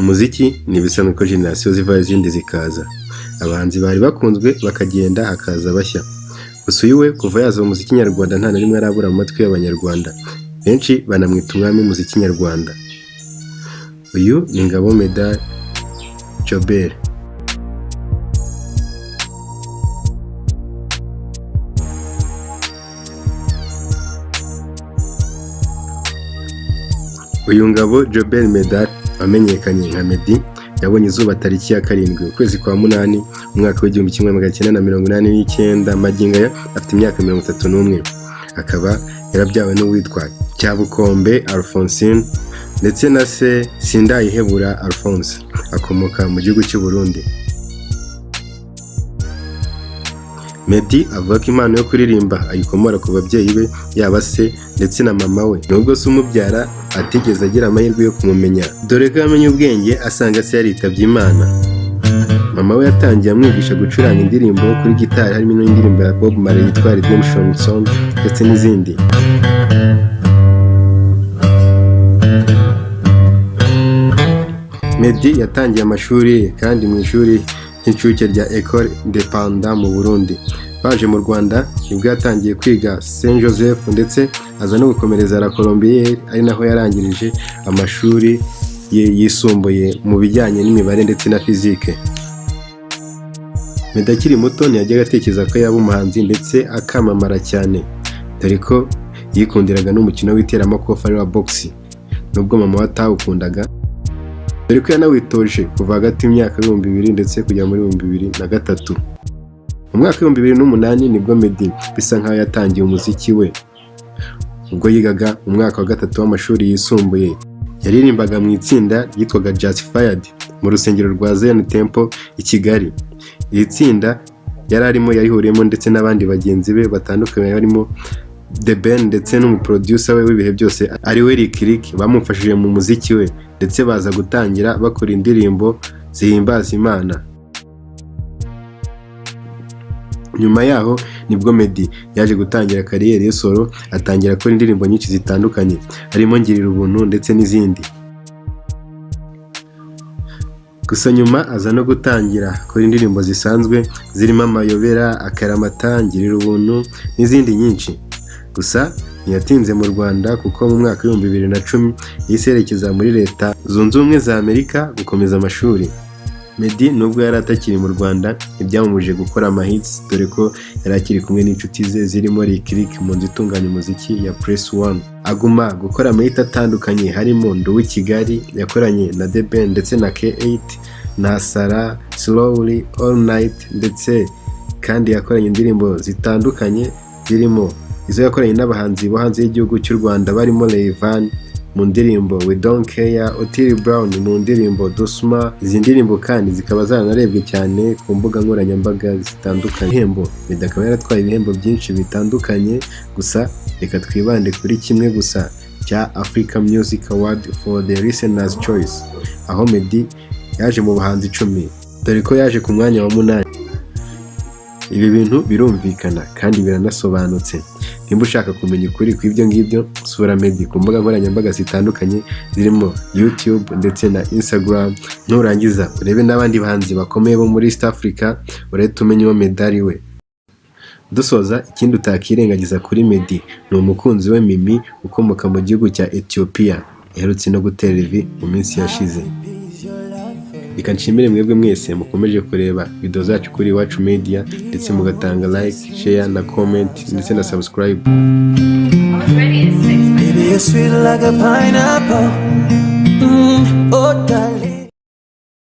Umuziki ni ibisanzwe ko generasiyo ziva izindi zikaza. Abahanzi bari bakunzwe bakagenda hakaza bashya. Gusa uyu we kuva yaza mu muziki nyarwanda nta na rimwe arabura mu matwi y'abanyarwanda. Benshi banamwita umwami w'umuziki nyarwanda. Uyu ni Ngabo Meddy Jobert. Uyu Ngabo Jobert Meddy amenyekanye nka Meddy yabonye izuba tariki ya 7 ukwezi kwa 8 umwaka w'1989 magingo ya afite imyaka 31. Akaba yarabyawe n'uwitwa Cyabukombe Alphonsine ndetse na se Sindayihebura Alphonse akomoka mu gihugu cy'u Burundi. Meddy avuga ko impano yo kuririmba ayikomora ku babyeyi be yaba se ndetse na mama we, nubwo se umubyara atigeze agira amahirwe yo kumumenya, dore ko yamenye ubwenge asanga se yaritabye Imana. Mama we yatangiye amwigisha gucuranga indirimbo kuri gitari, harimo n'indirimbo ya Bob Marley yitwa Redemption Song ndetse n'izindi. Meddy yatangiye amashuri kandi mu ishuri ry'incuke rya École Indépendante mu Burundi. Baje mu Rwanda nibwo yatangiye kwiga Saint Joseph ndetse aza no gukomereza La Colombière, ari naho yarangirije amashuri yisumbuye mu bijyanye n'imibare ndetse na fizike. Meddy akiri muto ntiyajyaga atekereza ko yaba umuhanzi ndetse akamamara cyane, dore ko yikundiraga n'umukino w'iteramakofe ari wa boxing, nubwo mama we atawukundaga, dore ko yanawitoje kuva hagati y'imyaka 2000 ndetse kujya muri 2003. Mu mwaka wa 2008 nibwo Meddy bisa nkaho yatangiye umuziki we. Ubwo yigaga mu mwaka wa 3 w'amashuri yisumbuye, yaririmbaga mu itsinda ryitwaga Justified mu rusengero rwa Zion Temple i Kigali. Iri tsinda yari arimo yarihuriyemo ndetse n'abandi bagenzi be batandukanye, barimo The Ben ndetse n'umuproducer we w'ibihe byose ari we Lick bamufashije mu muziki we, ndetse baza gutangira bakora indirimbo zihimbaza Imana. Nyuma yaho nibwo Meddy yaje gutangira kariyeri ye solo, atangira gukora indirimbo nyinshi zitandukanye, harimo Ngirira Ubuntu ndetse n'izindi. Gusa nyuma aza no gutangira gukora indirimbo zisanzwe zirimo Amayobera, Akaramata, Ngirira Ubuntu n'izindi nyinshi. Gusa ntiyatinze mu Rwanda kuko mu mwaka wa 2010 yiserekeza muri Leta Zunze Ubumwe za Amerika gukomeza amashuri. Meddy nubwo yari atakiri mu Rwanda ibyamumuje gukora amahits, dore ko yari akiri kumwe n'inshuti ze zirimo Lick mu nzu itunganya umuziki ya Press One. Aguma gukora amahits atandukanye, harimo Nduwi Kigali yakoranye na The Ben ndetse na K8 na Sara, Slowly, All Night, ndetse kandi yakoranye indirimbo zitandukanye zirimo izo yakoranye n'abahanzi bo hanze y'igihugu cy'u Rwanda barimo Rayvan mu ndirimbo We Don't Care, Otile Brown mu ndirimbo Dosuma. Izi ndirimbo kandi zikaba zaranarebwe cyane ku mbuga nkoranyambaga zitandukanye. Ibihembo Meddy akaba yaratwaye ibihembo byinshi bitandukanye, gusa reka twibande kuri kimwe gusa cya Africa Music Award for the Listener's Choice, aho Meddy yaje mu bahanzi 10, dore ko yaje ku mwanya wa 8. Ibi bintu birumvikana kandi biranasobanutse. Nimba ushaka kumenya ukuri kw'ibyo ngibyo, sura Meddy ku mbuga nkoranyambaga zitandukanye zirimo YouTube ndetse na Instagram. Nurangiza urebe n'abandi bahanzi bakomeye bo muri East Africa, urahita umenya uwo Meddy ari we. Dusoza, ikindi utakirengagiza kuri Meddy ni umukunzi we Mimi ukomoka mu gihugu cya Ethiopia, yaherutse no gutera ivi mu minsi yashize. Reka nshimire mwebwe mwese mukomeje kureba video zacu kuri Iwacu Media, ndetse mugatanga like, share na comment ndetse na subscribe. Baby, it's sweet like a pineapple. Oh,